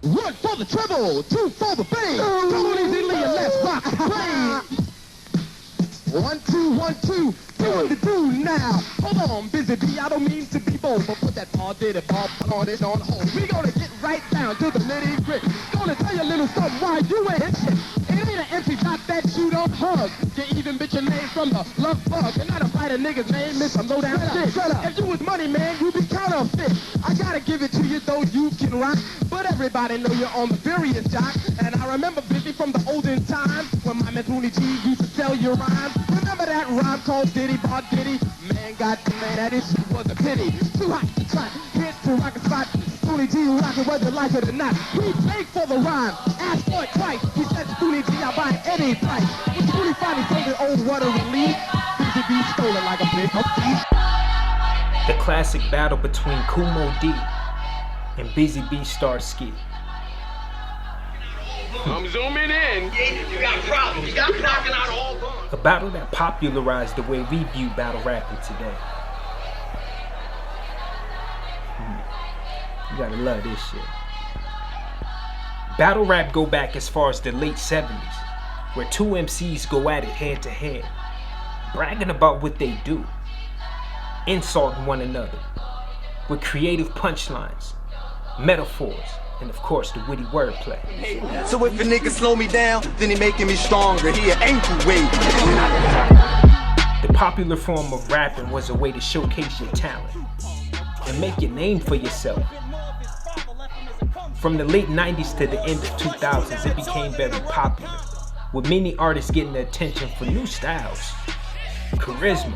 1 for the treble, 2 for the bass. Come on easily and let's rock the play. 1, 2, 1, 2, doing the do now. Hold on, busy bee, I don't mean to be bold, but put that ball did it, ball on it on hold. We gonna get right down to the nitty gritty. Gonna tell you a little something why you ain't shit. It ain't an empty dot that you don't hug. You even bitch your name from the love bug. And not a fight a nigga's name, miss some low down shit. If you was money, man, you be counterfeit. I gotta give it to you, though you can rock. But everybody know you're on the furious jock. And I remember busy from the olden times when my man Tony G used to sell your rhymes. Remember that rhyme called Diddy Bar Diddy? Man, goddamn, that issue was a pity. Too hot to try, hit to rock a spot. Tony G rockin' whether you like it or not. We paid for the rhyme, asked for it twice. He said, Tony G, I'll buy any price. When Tony finally sold it, old water relief, Busy B stole it like a big thief. The classic battle between Kumo D and Busy B Starsky. I'm zooming in. You got problems. You got knocking out all guns. A battle that popularized the way we view battle rapping today. You gotta love this shit. Battle rap go back as far as the late 70s, where two MCs go at it head to head, bragging about what they do, insulting one another, with creative punchlines, metaphors, and of course the witty wordplay. So if a nigga slow me down, then he making me stronger. He an ankle weight. The popular form of rapping was a way to showcase your talent and make your name for yourself. From the late 90s to the end of 2000s, it became very popular, with many artists getting the attention for new styles, charisma,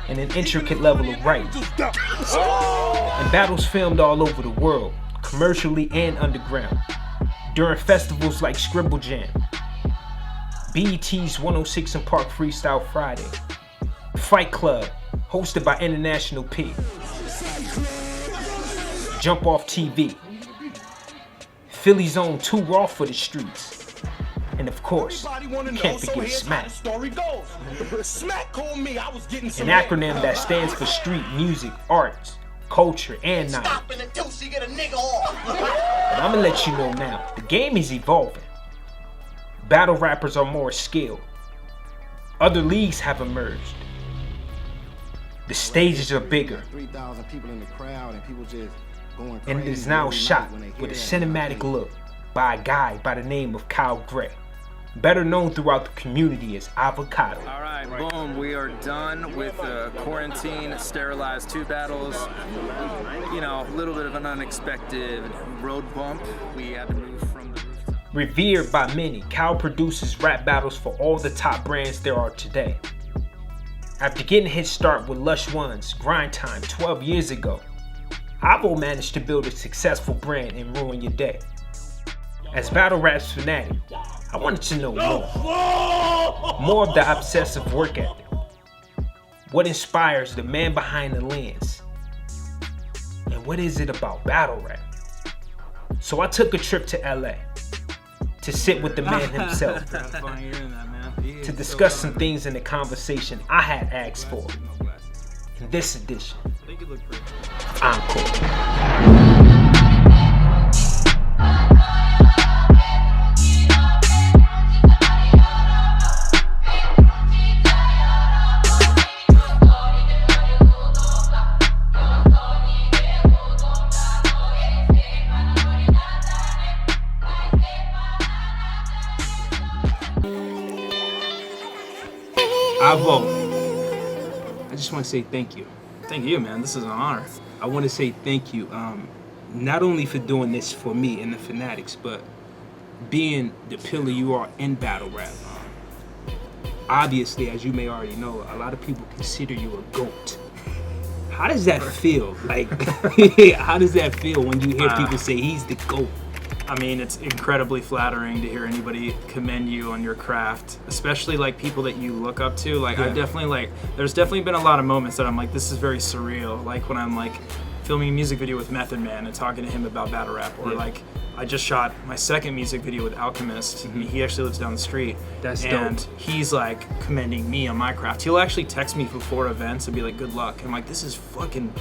and an intricate level of writing. And battles filmed all over the world, commercially and underground, during festivals like Scribble Jam, BET's 106 & Park Freestyle Friday, Fight Club, hosted by International P, Jump Off TV, Philly's own Too Raw for the Streets, and of course, you can't forget Smack. An acronym that stands for street music, arts, culture, and knowledge. But I'm gonna let you know now, the game is evolving. Battle rappers are more skilled. Other leagues have emerged. The stages are bigger. And it is now shot with a cinematic look by a guy by the name of Kyle Gray, better known throughout the community as Avocado. All right, boom, we are done with quarantine, sterilized 2 battles. You know, a little bit of an unexpected road bump. We had to move from the rooftop. Revered by many, Kyle produces rap battles for all the top brands there are today. After getting his start with Lush One's Grind Time 12 years ago, Avo managed to build a successful brand and ruin your day. As Battlerapsfanatic, I wanted to know more of the obsessive work ethic. What inspires the man behind the lens? And what is it about battle rap? So I took a trip to LA to sit with the man himself, to discuss some things in the conversation I had asked for in this edition of Encore. Avo, I just want to say thank you. Thank you, man. This is an honor. I want to say thank you, not only for doing this for me and the Fanatics, but being the pillar you are in battle rap. Obviously, as you may already know, a lot of people consider you a GOAT. How does that feel? Like, how does that feel when you hear people say he's the GOAT? I mean, it's incredibly flattering to hear anybody commend you on your craft, especially like people that you look up to. Like, yeah. There's definitely been a lot of moments that I'm like, this is very surreal. Like when I'm like filming a music video with Method Man and talking to him about battle rap, or like I just shot my second music video with Alchemist. He actually lives down the street. That's and dope. He's like commending me on my craft. He'll actually text me before events and be like, "Good luck." I'm like, "This is fucking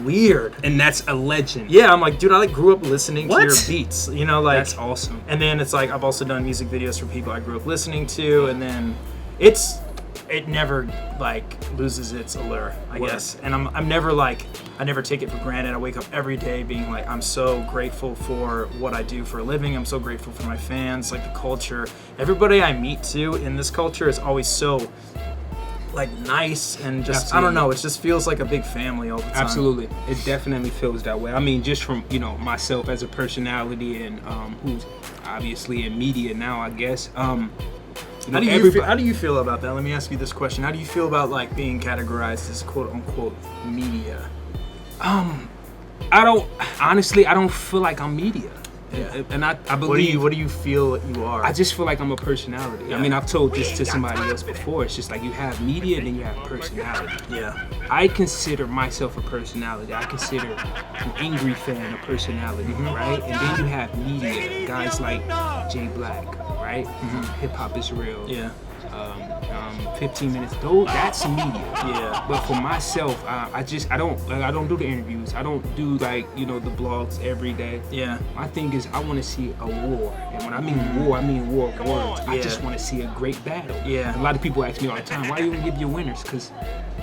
weird." And that's a legend. Yeah, I'm like, dude, I like grew up listening to What? your beats, you know, like That's awesome. And then it's like I've also done music videos for people I grew up listening to, and then it never like loses its allure, I guess. And I'm never like, I never take it for granted. I wake up every day being like, I'm so grateful for what I do for a living. I'm so grateful for my fans, like the culture. Everybody I meet too in this culture is always so like nice and just Absolutely. I don't know, it just feels like a big family all the time. Absolutely, it definitely feels that way. I mean, just from myself as a personality and who's obviously in media now, I guess. How do you feel about that? Let me ask you this question. How do you feel about like being categorized as quote unquote media? I don't feel like I'm media. Yeah. And I believe. What do you feel you are? I just feel like I'm a personality. Yeah. I mean, I've told this to somebody else before. It's just like you have media and then you have personality. Yeah. I consider myself a personality. I consider an angry fan a personality, right? And then you have media, guys like Jay Black, right? Hip hop is real. Yeah. 15 minutes. That's media. Yeah. But for myself, I don't do the interviews. I don't do the blogs every day. Yeah. My thing is I want to see a war, and when I mean war of words. I just want to see a great battle. Yeah. And a lot of people ask me all the time, why do you even give your winners? Because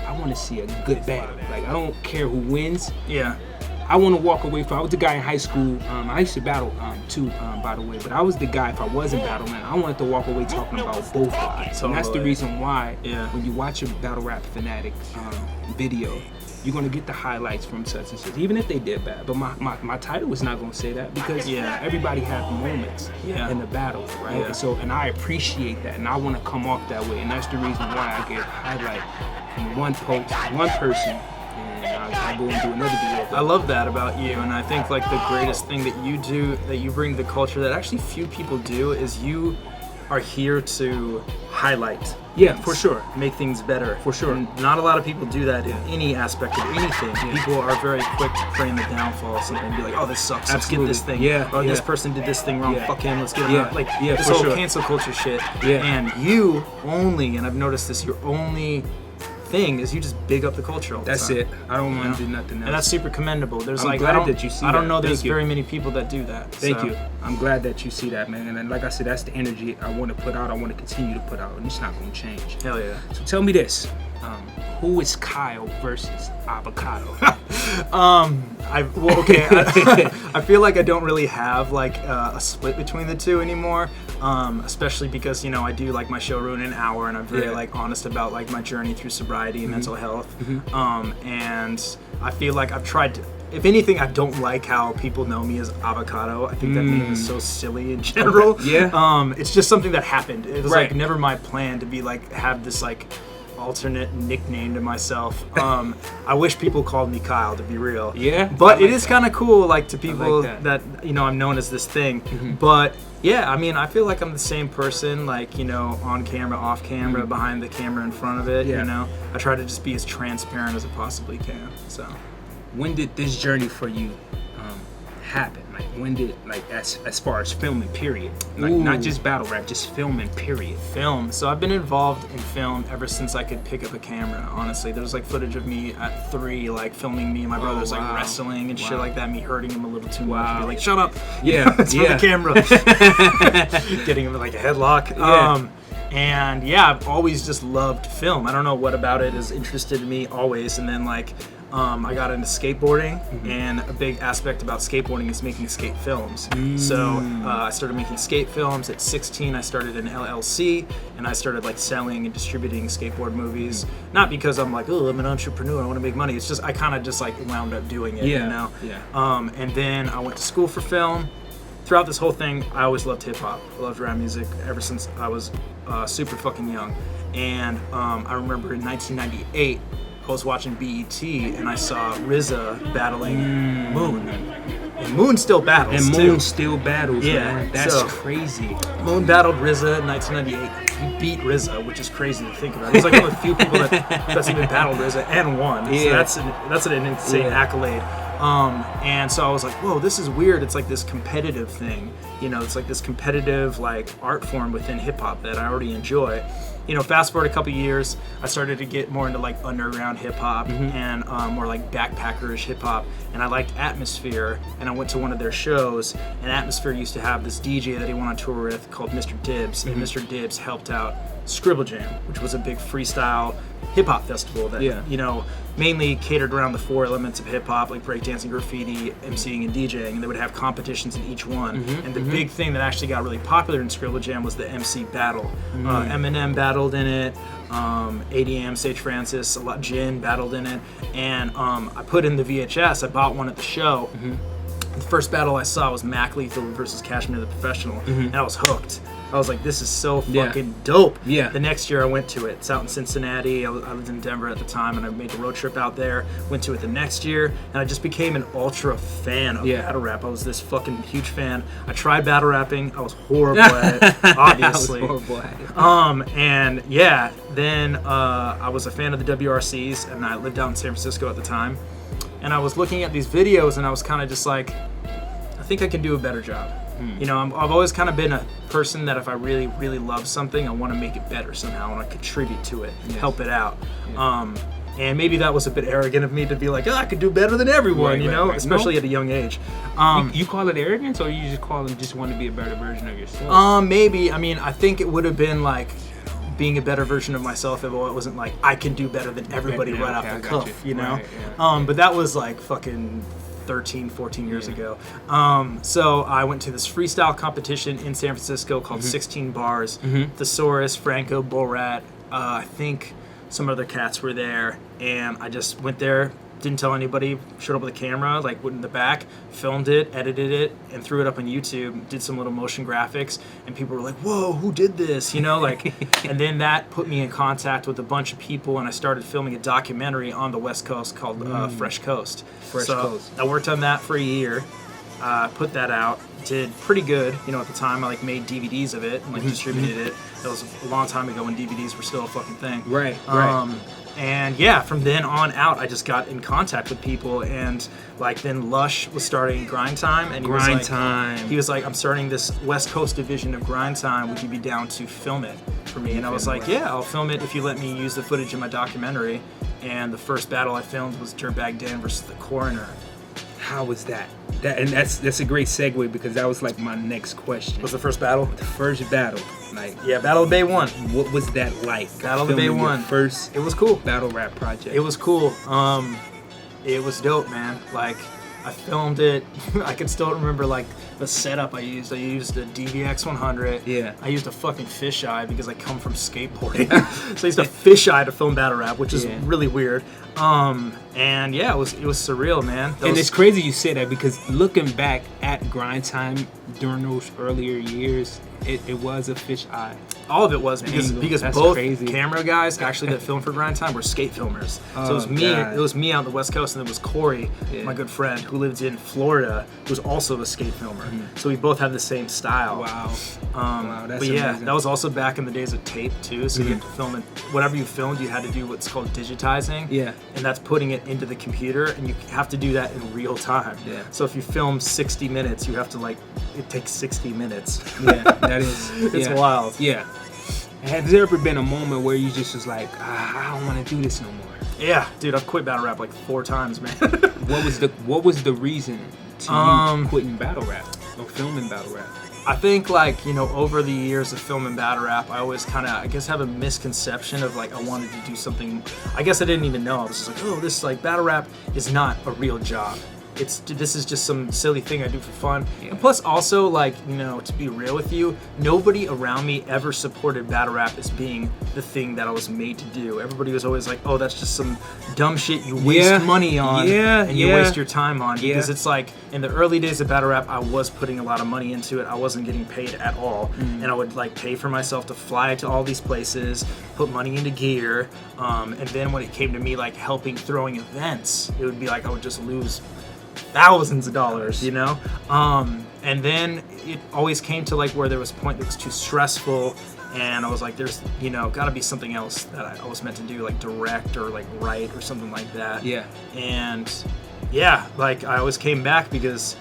I want to see a good battle. Like I don't care who wins. Yeah. I want to walk away from. I was the guy in high school. I used to battle too, by the way. But I was the guy. If I wasn't battling, I wanted to walk away talking about both guys. And that's the reason why. Yeah. When you watch a Battlerapsfanatic video, you're gonna get the highlights from such and such, even if they did bad. But my title is not gonna say that because everybody has moments in the battle, right? Yeah. And I appreciate that, and I want to come off that way. And that's the reason why I get highlight from one post, one person. I go and do another video. I love that about you, and I think like the greatest thing that you do, that you bring to the culture that actually few people do, is you are here to highlight. Yeah, for sure. Make things better. For sure. And not a lot of people do that in any aspect of anything. People are very quick to frame the downfall of something and be like, oh, this sucks. Absolutely. Let's get this thing. Yeah. Oh, this person did this thing wrong. Fuck him. Let's get him out. Like, this for whole sure. cancel culture shit. Yeah. And you only, and I've noticed this, your only thing is you just big up the culture all the That's time. it. I don't want to do nothing else. And that's super commendable. There's I'm like glad I don't, that you see I don't that. know there's Thank you. very many people that do that. Thank so. you. I'm glad that you see that, man. And like I said, that's the energy I want to put out. I want to continue to put out, and it's not going to change. Hell yeah. So tell me this: who is Kyle versus Avocado? I feel like I don't really have like a split between the two anymore. Especially because I do like my show Ruin an Hour, and I'm very like honest about like my journey through sobriety and mental health. And I feel like I've tried to. If anything, I don't like how people know me as Avocado. I think that name is so silly in general. Yeah. It's just something that happened. It was Right. like never my plan to be like have this like alternate nickname to myself. I wish people called me Kyle, to be real. Yeah, but I it like is that. kind of cool, like to people like that I'm known as this thing. But yeah, I mean, I feel like I'm the same person, like on camera, off camera, behind the camera, in front of it. Yeah. I try to just be as transparent as I possibly can. So When did this journey for you happen? Like when did as far as filming, period? Like not just battle rap, just filming, period. film. So I've been involved in film ever since I could pick up a camera, honestly. There's like footage of me at 3, like filming me and my brothers like wrestling and shit like that, me hurting him a little too much. Be like, shut up. Yeah. It's for the camera. Getting him in like a headlock. Yeah. And yeah, I've always just loved film. I don't know what about it has interested me always. And then like I got into skateboarding, and a big aspect about skateboarding is making skate films. So I started making skate films at 16. I started an LLC, and I started like selling and distributing skateboard movies. Not because I'm like, oh, I'm an entrepreneur, I want to make money. It's just I kind of just like wound up doing it, Yeah. And then I went to school for film. Throughout this whole thing, I always loved hip hop. I loved rap music ever since I was super fucking young. And I remember in 1998. I was watching BET and I saw RZA battling Moon. And Moon still battles, And too. Moon still battles, Yeah, man. That's so- crazy. Moon battled RZA in 1998. He beat RZA, which is crazy to think about. He's like one of the few people that's even battled RZA and won. So Yeah. that's an insane accolade. And so I was like, whoa, this is weird. It's like this competitive thing, you know, it's like this competitive like art form within hip hop that I already enjoy. You know, fast forward a couple years, I started to get more into like underground hip hop and more like backpackerish hip hop, and I liked Atmosphere, and I went to one of their shows, and Atmosphere used to have this DJ that he went on tour with called Mr. Dibbs, and Mr. Dibbs helped out Scribble Jam, which was a big freestyle hip hop festival that, you know, mainly catered around the 4 elements of hip hop, like breakdancing, graffiti, MCing, and DJing, and they would have competitions in each one. And the big thing that actually got really popular in Scribble Jam was the MC battle. Eminem battled in it, ADM, Sage Francis, a lot, Jin battled in it, and I put in the VHS. I bought one at the show. The first battle I saw was Mac Lethal versus Cashmere the Professional, and I was hooked. I was like, this is so fucking dope. The next year I went to it. It's out in Cincinnati. I lived in Denver at the time, and I made the road trip out there. Went to it the next year, and I just became an ultra fan of battle rap. I was this fucking huge fan. I tried battle rapping. I was horrible at it, obviously. I was horrible at it. And yeah, then I was a fan of the WRCs, and I lived out in San Francisco at the time. And I was looking at these videos, and I was kind of just like, I think I can do a better job. You know, I've always kind of been a person that if I really, really love something, I want to make it better somehow. I want to contribute to it, help it out. And maybe that was a bit arrogant of me to be like, oh, I could do better than everyone, you know, especially at a young age. You call it arrogance, or you just call it just want to be a better version of yourself? Maybe. I mean, I think it would have been like being a better version of myself if it wasn't like I can do better than everybody right off the cuff, you know? But that was like fucking 13, 14 years ago. So I went to this freestyle competition in San Francisco called 16 Bars. Thesaurus, Franco, Bullrat, I think some other cats were there, and I just went there, didn't tell anybody, showed up with a camera, like went in the back, filmed it, edited it, and threw it up on YouTube, did some little motion graphics, and people were like, whoa, who did this? You know, like, and then that put me in contact with a bunch of people, and I started filming a documentary on the West Coast called Fresh Coast. I worked on that for a year, put that out, did pretty good, you know, at the time. I like made DVDs of it and like distributed it. That was a long time ago when DVDs were still a fucking thing. Right. And yeah, from then on out, I just got in contact with people, and like then Lush was starting Grind Time, and he was like, I'm starting this West Coast division of Grind Time. Would you be down to film it for me? And I was like, yeah, I'll film it if you let me use the footage in my documentary. And the first battle I filmed was Dirtbag Dan versus the Coroner. How was that? And that's a great segue, because that was like my next question. Was the first battle? The first battle. Like, yeah, Battle of Bay 1. What was that like? Battle of Bay 1. First, it was cool. Battle rap project. It was cool. It was dope, man. Like, I filmed it. I can still remember like the setup I used. I used a DVX 100. Yeah. I used a fucking fisheye because I come from skateboarding. So I used a fisheye to film battle rap, which is really weird. And yeah, it was surreal, man. It's crazy you say that, because looking back at Grind Time during those earlier years, it was a fisheye. All of it was because both crazy. Camera guys actually that filmed for Grind Time were skate filmers. So it was me. God. It was me out on the West Coast, and it was Corey, my good friend, who lived in Florida, who was also a skate filmer. So we both had the same style. Wow. Wow, that's amazing. That was also back in the days of tape too. So you had to film it. Whatever you filmed, you had to do what's called digitizing. Yeah. And that's putting it into the computer, and you have to do that in real time. Yeah. So if you film 60 minutes, you have to it takes 60 minutes. Yeah, that is. It's wild. Yeah. Has there ever been a moment where you just was like, I don't want to do this no more? Yeah, dude, I've quit battle rap like 4 times, man. What was the reason to you quitting battle rap or filming battle rap? I think over the years of filming battle rap, I always kind of, have a misconception of like I wanted to do something. I guess I didn't even know. I was just like, oh, this battle rap is not a real job. This is just some silly thing I do for fun. Yeah. And plus also, to be real with you, nobody around me ever supported battle rap as being the thing that I was made to do. Everybody was always like, oh, that's just some dumb shit you waste money on and you waste your time on. Because it's like, in the early days of battle rap, I was putting a lot of money into it. I wasn't getting paid at all. And I would pay for myself to fly to all these places, put money into gear. And then when it came to me helping throwing events, it would be like I would just lose thousands of dollars, and then it always came to where there was a point that was too stressful, and I was like, there's gotta be something else that I was meant to do, direct or write or something like that. And yeah, like I always came back because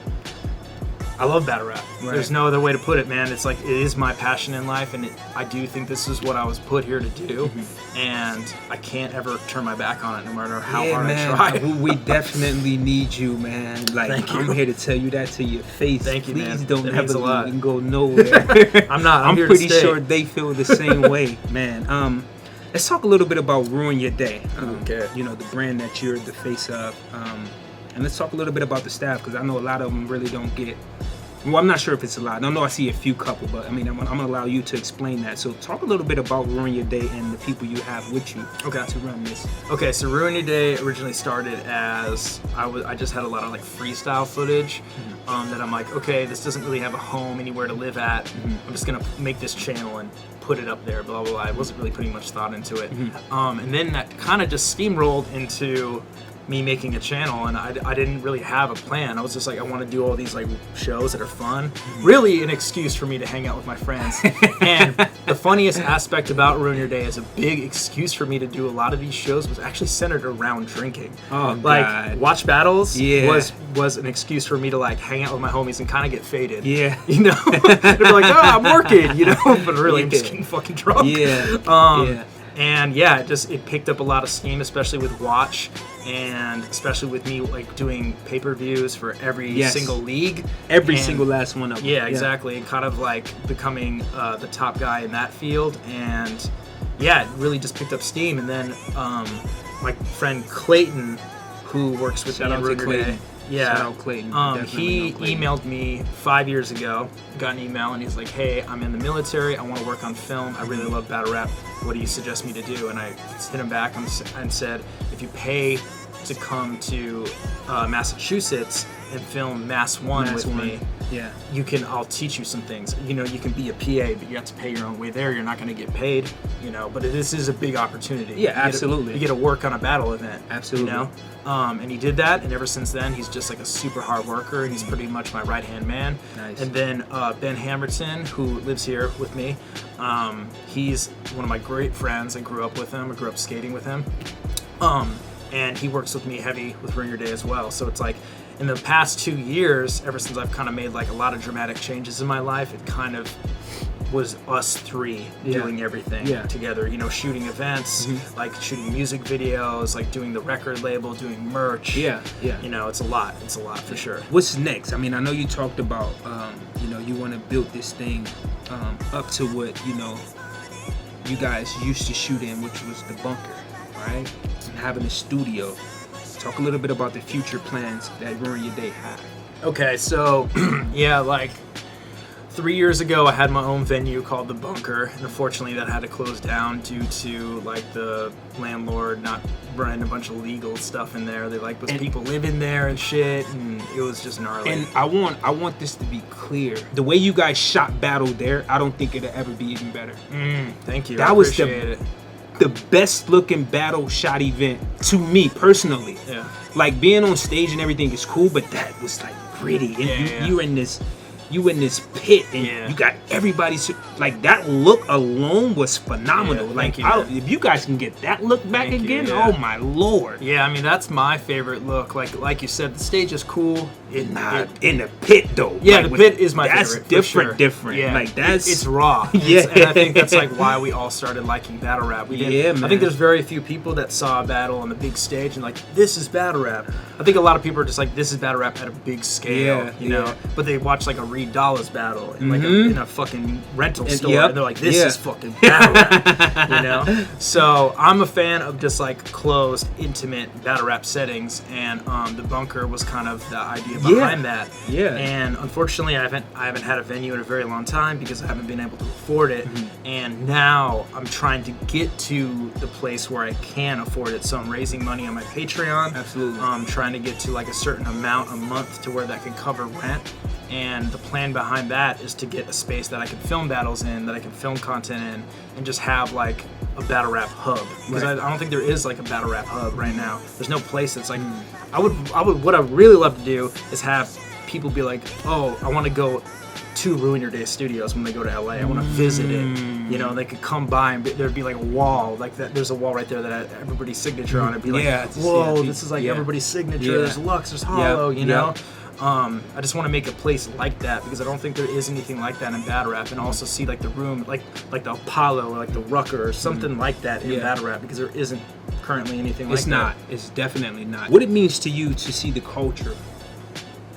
I love battle rap. Right. There's no other way to put it, man. It's like, it is my passion in life, and I do think this is what I was put here to do, and I can't ever turn my back on it, no matter how hard I try. We definitely need you, man. Like, Thank you. I'm here to tell you that to your face. Thank you, Please man. don't That ever means a lot. leave and go nowhere. I'm here to pretty stay. sure they feel the same way, man. Let's talk a little bit about Ruin Your Day. Okay. You know, the brand that you're the face of. And let's talk a little bit about the staff, because I know a lot of them really don't get. Well, I'm not sure if it's a lot. I know I see a few couple, but I mean, I'm gonna allow you to explain that. So talk a little bit about Ruin Your Day and the people you have with you to run this. Okay, so Ruin Your Day originally started as I just had a lot of like freestyle footage that I'm like, okay, this doesn't really have a home anywhere to live at. I'm just gonna make this channel and put it up there, blah blah blah. I wasn't really putting much thought into it, and then that kind of just steamrolled into me making a channel, and I didn't really have a plan. I was just like, I want to do all these like shows that are fun. Really an excuse for me to hang out with my friends. And the funniest aspect about Ruin Your Day is a big excuse for me to do a lot of these shows was actually centered around drinking. Oh, like God. Watch Battles Yeah. was an excuse for me to like hang out with my homies and kind of get faded. Yeah. You know? They'd be like, oh, I'm working, you know? But really, I'm just Yeah. getting fucking drunk. Yeah. And yeah, it picked up a lot of steam, especially with Watch, and especially with me like doing pay-per-views for every single league. Every And- single last one of them. Yeah, exactly. And kind of like becoming the top guy in that field. And yeah, it really just picked up steam. And then my friend Clayton, who works with Shout me out in to Ruin Your Clayton. Day, yeah, Shout out Clayton. he Definitely know Clayton. emailed me 5 years ago, got an email, and he's like, hey, I'm in the military, I want to work on film, I really love battle rap, what do you suggest me to do? And I hit him back and said, if you pay to come to Massachusetts and film Mass 1 with me, Yeah. I'll teach you some things. You know, you can be a PA, but you have to pay your own way there. You're not going to get paid, you know, but this is a big opportunity. Yeah, absolutely. You get to work on a battle event. Absolutely. You know? And he did that, and ever since then, he's just like a super hard worker, and he's pretty much my right-hand man. Nice. And then Ben Hammerton, who lives here with me, he's one of my great friends. I grew up with him. I grew up skating with him. And he works with me heavy with Ruin Your Day as well. So it's like, in the past 2 years, ever since I've kind of made like a lot of dramatic changes in my life, it kind of was us three doing everything together, you know, shooting events, like shooting music videos, like doing the record label, doing merch. You know, it's a lot for sure. What's next? I mean, I know you talked about, you know, you want to build this thing up to what, you know, you guys used to shoot in, which was the bunker, right? And having a studio. Talk a little bit about the future plans that Ruin Your Day have. Okay, so yeah, like 3 years ago, I had my own venue called The Bunker, and unfortunately that had to close down due to like the landlord not running a bunch of legal stuff in there. They like was people living there and shit, and it was just gnarly. And I want this to be clear. The way you guys shot battle there, I don't think it'll ever be even better. Thank you. That I was appreciate it. the best looking battle shot event to me personally. Yeah. Like being on stage and everything is cool, but that was like gritty. And you in this pit, and you got everybody like that look alone was phenomenal. Yeah, like thank you, if you guys can get that look back Thank you, again, yeah. oh my lord. Yeah, I mean that's my favorite look. Like you said, the stage is cool. In the pit though. Yeah, like, the pit is my that's favorite. different. For sure. Different. Yeah, like that's it's raw. Yeah. And I think that's like why we all started liking battle rap. We didn't. Yeah, man. I think there's very few people that saw a battle on the big stage and like this is battle rap. I think a lot of people are just like this is battle rap at a big scale, you know. But they watch like a Reed Dollaz battle in like in a fucking rental store, and they're like, this is fucking battle rap, you know. So I'm a fan of just like closed, intimate battle rap settings, and the Bunker was kind of the idea behind that. Yeah. And unfortunately, I haven't had a venue in a very long time because I haven't been able to afford it. And now I'm trying to get to the place where I can afford it. So I'm raising money on my Patreon. Absolutely. I'm trying to get to like a certain amount a month to where that can cover rent. And the plan behind that is to get a space that I can film battles in, that I can film content in, and just have like a battle rap hub. Because I don't think there is like a battle rap hub right now. There's no place that's like, what I would really love to do is have people be like, oh, I want to go to Ruin Your Day Studios when they go to LA. I want to visit it. You know, they could come by and there'd be like a wall like that. There's a wall right there that had everybody's signature on it. Be like, whoa, this is like everybody's signature. There's Lux, there's Hollow, you know. I just want to make a place like that because I don't think there is anything like that in battle rap, and also see like the room, like the Apollo or like the Rucker or something like that in battle rap, because there isn't currently anything like that. It's not. It's definitely not. What it means to you to see the culture,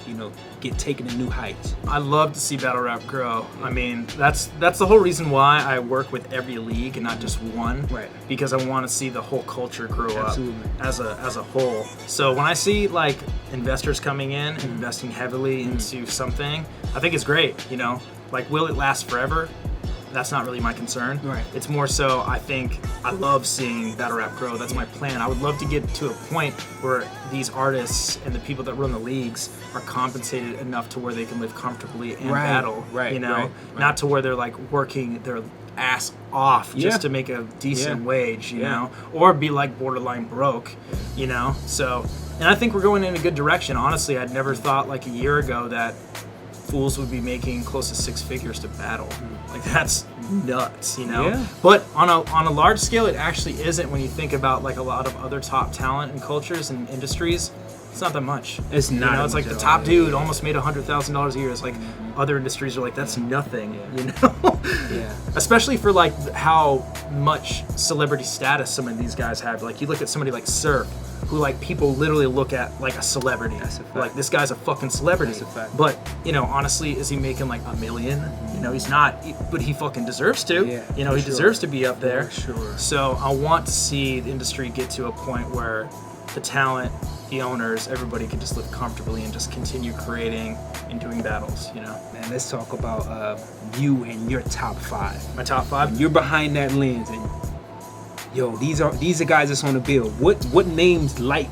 you know, get taken to new heights. I love to see battle rap grow. I mean, that's the whole reason why I work with every league and not just one. Right. Because I want to see the whole culture grow up as a whole. So when I see like investors coming in and investing heavily into something, I think it's great. You know, like, will it last forever? That's not really my concern. Right. It's more so, I think I love seeing battle rap grow. That's my plan. I would love to get to a point where these artists and the people that run the leagues are compensated enough to where they can live comfortably and battle. Right. You know, not to where they're like working their ass off just to make a decent wage, you know, or be like borderline broke, you know. So, and I think we're going in a good direction. Honestly, I'd never thought like a year ago that fools would be making close to 6 figures to battle. Like, that's nuts, you know? Yeah. But on a large scale, it actually isn't when you think about like a lot of other top talent and cultures and industries. It's not that much. It's not. You know, it's like the top dude almost made $100,000 a year. It's like other industries are like, that's nothing, you know? Especially for like how much celebrity status some of these guys have. Like, you look at somebody like Surf, who like people literally look at like a celebrity. That's a fact. Like, this guy's a fucking celebrity. That's a fact. But, you know, honestly, is he making like $1 million? You know, he's not, but he fucking deserves to. Yeah, you know, he deserves to be up there. For sure. So I want to see the industry get to a point where the talent, the owners, everybody can just live comfortably and just continue creating and doing battles, you know? Man, let's talk about you and your top 5. My top 5? You're behind that lens, and yo, these are guys that's on the bill. What names like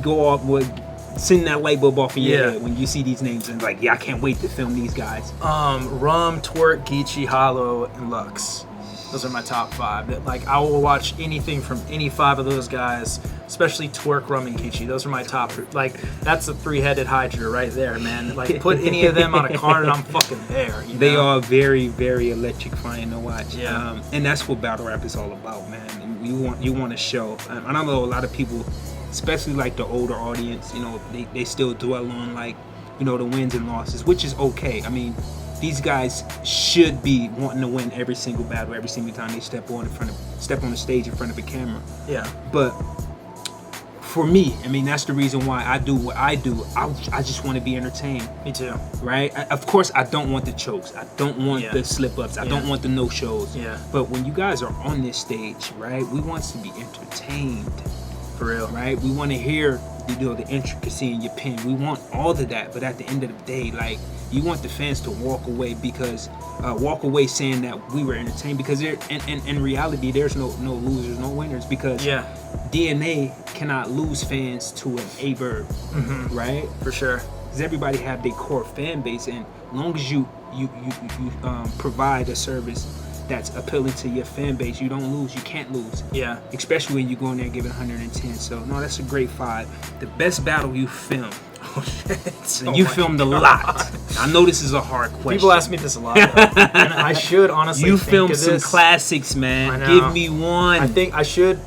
go off, would send that light bulb off in your head when you see these names and like, I can't wait to film these guys? Rum, Twerk, Geechee, Hollow, and Lux. Those are my top 5. That, like, I will watch anything from any 5 of those guys, especially Twerk, Rum, and Geechee. Those are my top. Like, that's a 3-headed Hydra right there, man. Like, put any of them on a card and I'm fucking there. You know? They are very, very electrifying to watch. Yeah. And that's what battle rap is all about, man. And you want to show. And I know a lot of people, especially like the older audience, you know, they still dwell on like, you know, the wins and losses, which is okay. I mean, these guys should be wanting to win every single battle, every single time they step on the stage in front of a camera. Yeah. But for me, I mean, that's the reason why I do what I do. I just want to be entertained. Me too. Right? Of course, I don't want the chokes. I don't want the slip-ups. I don't want the no-shows. Yeah. But when you guys are on this stage, right, we want to be entertained. For real. Right? We want to hear, you know, the intricacy in your pen. We want all of that. But at the end of the day, like, you want the fans to walk away saying that we were entertained, because in reality there's no losers, no winners, because DNA cannot lose fans to an A-Verb, right? For sure. Because everybody have their core fan base, and as long as you provide a service that's appealing to your fan base, you don't lose. You can't lose. Yeah. Especially when you go in there giving 110. So no, that's a great 5. The best battle you filmed. And you filmed a lot. I know this is a hard question. People ask me this a lot, and I should honestly. You think filmed of some this. classics, man. I know. Give me one. I think I should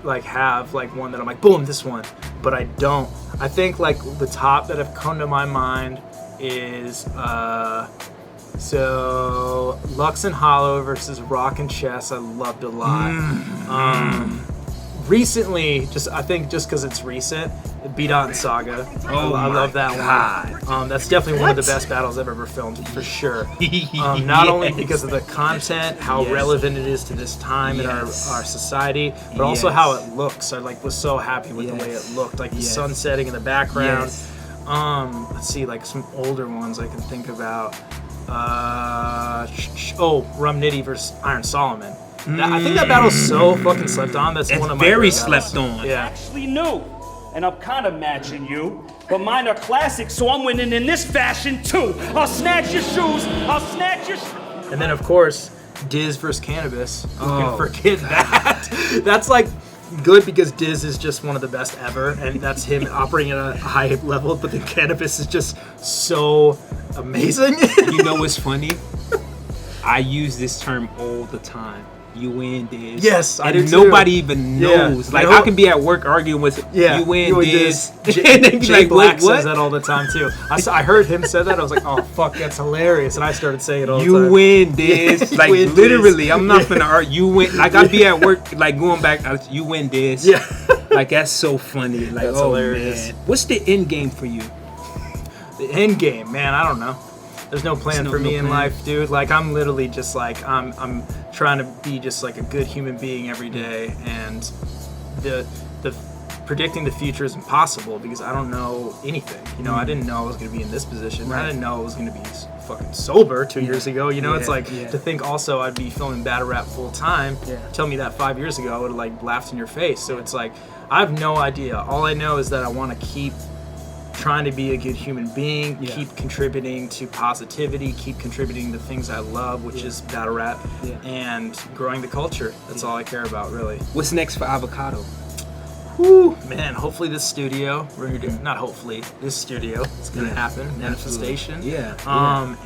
like have like one that I'm like, boom, this one, but I don't. I think like the top that have come to my mind is so Lux and Hollow versus Rock and Chess. I loved a lot. Recently, I think just because it's recent, B-Dot and Saga. I love that one. That's definitely one of the best battles I've ever filmed, for sure. Not only because of the content, how relevant it is to this time in our society, but also how it looks. I like was so happy with the way it looked, like the sun setting in the background. Let's see, like some older ones I can think about. Rum Nitty versus Iron Solomon. I think that battle's so fucking slept on. That's one of my very favorite slept battles. on. Yeah. Actually new, and I'm kind of matching you, but mine are classics, so I'm winning in this fashion too. I'll snatch your shoes, I'll snatch your And then of course, Diz versus Cannabis. Who can forget that? That's like good because Diz is just one of the best ever, and that's him operating at a high level. But then Cannabis is just so amazing. You know what's funny? I use this term all the time. You win, Diz. Yes, I do and too. nobody even knows. Yeah. Like, You know, I can be at work arguing with you win, Diz. Jay Like, Black what? says that all the time too. I heard him say that. I was like, oh fuck, that's hilarious, and I started saying it all the time. You win, Diz. Like, win, literally, Diz. I'm not gonna argue. You win. Like, I'd be at work, like, going back, you win, Diz. Yeah. Like, that's so funny. Like, That's oh, hilarious. man. What's the end game for you? The end game, man, I don't know. There's no plan for me in life, dude. Like, I'm literally just like, I'm trying to be just like a good human being every day, and the predicting the future is impossible because I don't know anything. You know, I didn't know I was gonna be in this position. Right. I didn't know I was gonna be fucking sober 2 years ago. You know, it's like yeah. to think also I'd be filming battle rap full time. Yeah. Tell me that 5 years ago, I would have like laughed in your face. So it's like I have no idea. All I know is that I want to keep trying to be a good human being, keep contributing to positivity, keep contributing to things I love, which is battle rap, and growing the culture. That's all I care about, really. What's next for Avocado? Woo, man, hopefully this studio, we're gonna do, not hopefully, this studio is gonna happen, manifestation. Yeah.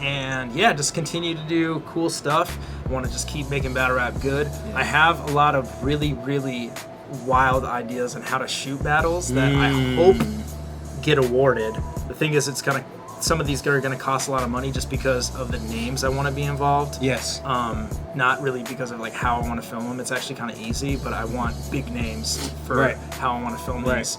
And yeah, just continue to do cool stuff. I wanna just keep making battle rap good. I have a lot of really, really wild ideas on how to shoot battles that I hope get awarded. The thing is, some of these are gonna cost a lot of money just because of the names I want to be involved. Yes. Not really because of like how I want to film them. It's actually kind of easy, but I want big names for how I want to film these.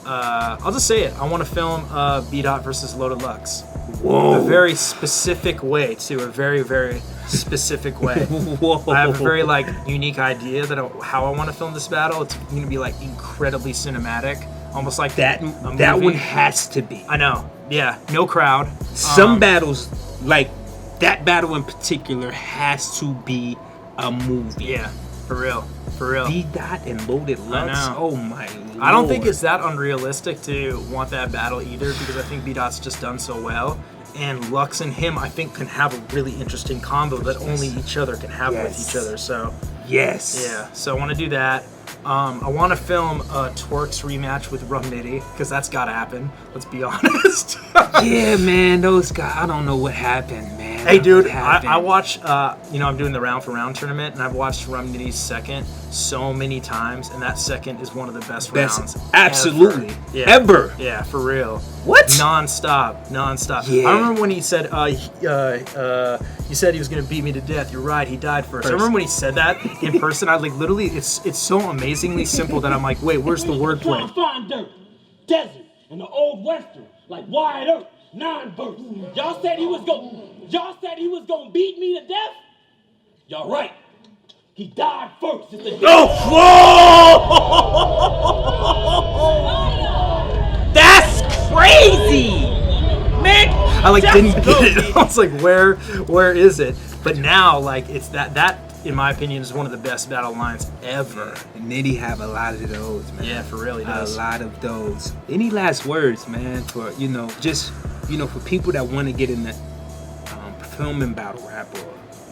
I'll just say it. I want to film B.O.A.T versus Loaded Lux. Whoa. A very specific way, too. A very, very specific way. Whoa. I have a very like unique idea that how I want to film this battle. It's going to be like incredibly cinematic. Almost like That one has to be. I know. Yeah. No crowd. Some battles, like that battle in particular, has to be a movie. Yeah. For real. For real. B.O.A.T and Loaded Lux. know. Oh my lord. I don't think it's that unrealistic to want that battle either, because I think B.O.A.T's just done so well. And Lux and him, I think, can have a really interesting combo that only each other can have with each other. So, yes. yeah. So I want to do that. I want to film a Twerks rematch with Rum Nitty, because that's got to happen. Let's be honest. Yeah, man. Those guys, I don't know what happened, man. Hey, dude, What I watch, I'm doing the round for round tournament, and I've watched Rum Nitty's second so many times, and that second is one of the best rounds. Absolutely. Ever. Yeah. Ever. Yeah, for real. What? Non-stop. Yeah. I remember when he said, you said he was going to beat me to death. You're right, he died first. I remember when he said that in person, I like literally, it's so amazingly simple that I'm like, wait, where's the wordplay? Trying to find dirt, desert, and the old western, like wide earth, 9 verse. Y'all said he was gonna beat me to death? Y'all right. He died first. It's the That's crazy, man. I like didn't get it. I was like, where is it? But now, like, it's that in my opinion is one of the best battle lines ever. Nitty have a lot of those, man. Yeah, for real, he does. A lot of those. Any last words, man, for for people that want to get in the filming battle rap, or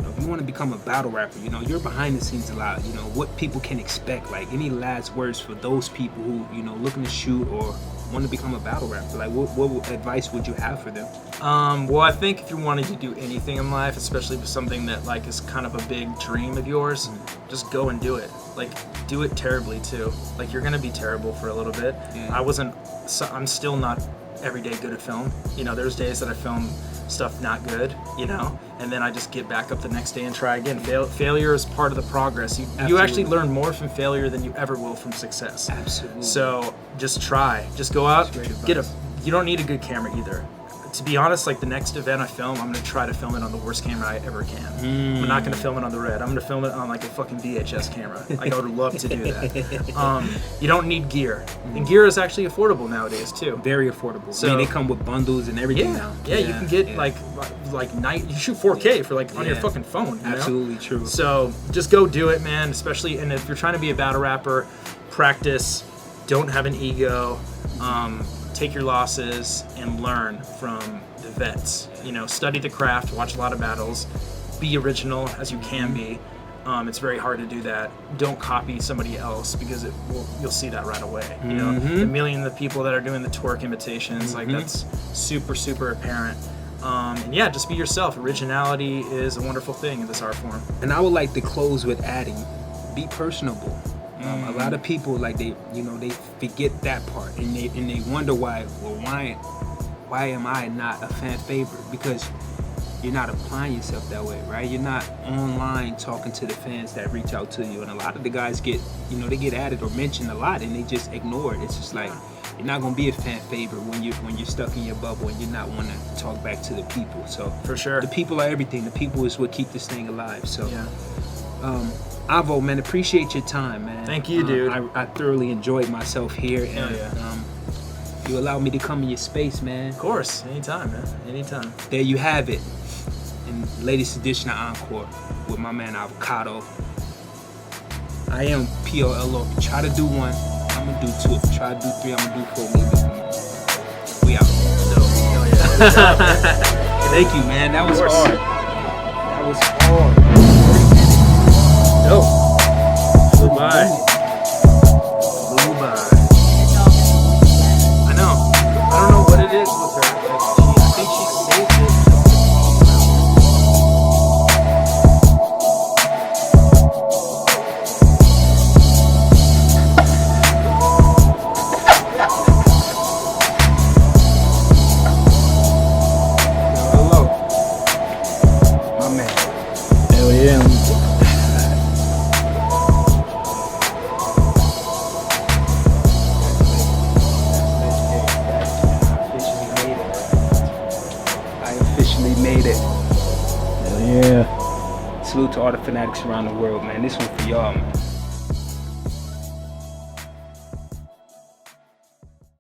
if you want to become a battle rapper, you're behind the scenes a lot. What people can expect. Like, any last words for those people who looking to shoot or want to become a battle rapper? Like, what advice would you have for them? Well, I think if you're wanting to do anything in life, especially with something that like is kind of a big dream of yours, just go and do it. Like, do it terribly too. Like, you're gonna be terrible for a little bit. Yeah. I'm still not every day good at film. There's days that I film stuff not good, and then I just get back up the next day and try again. Failure is part of the progress. You actually learn more from failure than you ever will from success. Absolutely. So just try. Just go out, you don't need a good camera either. To be honest, like the next event I film, I'm gonna try to film it on the worst camera I ever can. I'm not gonna film it on the Red. I'm gonna film it on like a fucking VHS camera. Like, I would love to do that. You don't need gear, and gear is actually affordable nowadays too. Very affordable. So they come with bundles and everything now. Yeah, you can get like you shoot 4K for like on your fucking phone. Absolutely true. So just go do it, man. Especially, and if you're trying to be a battle rapper, practice. Don't have an ego. Take your losses and learn from the vets. Study the craft, watch a lot of battles, be original as you can be, It's very hard to do that. Don't copy somebody else because you'll see that right away. You know, the millions of people that are doing the twerk imitations, like that's super, super apparent. And yeah, just be yourself. Originality is a wonderful thing in this art form. And I would like to close with adding, be personable. A lot of people, like, they forget that part, and they wonder why am I not a fan favorite? Because you're not applying yourself that way, right? You're not online talking to the fans that reach out to you, and a lot of the guys get added or mentioned a lot, and they just ignore it. It's just like, you're not gonna be a fan favorite when you're stuck in your bubble and you're not want to talk back to the people. So for sure, the people are everything. The people is what keep this thing alive. So yeah. Avo, man, appreciate your time, man. Thank you, dude. I thoroughly enjoyed myself here, and you allowed me to come in your space, man. Of course, anytime, man, anytime. There you have it, in latest edition of Encore with my man Avocado. I am POLO. Try to do one, I'm gonna do two. Try to do three, I'm gonna do four, maybe. We out. Thank you, man. That was hard. That was hard. Dope. Flew by. Flew by. I know. I don't know what it is with her. Like, I think she saved it. Hello. My man. Hell yeah. Made it. Hell yeah. Salute to all the fanatics around the world, man. This one for y'all, man.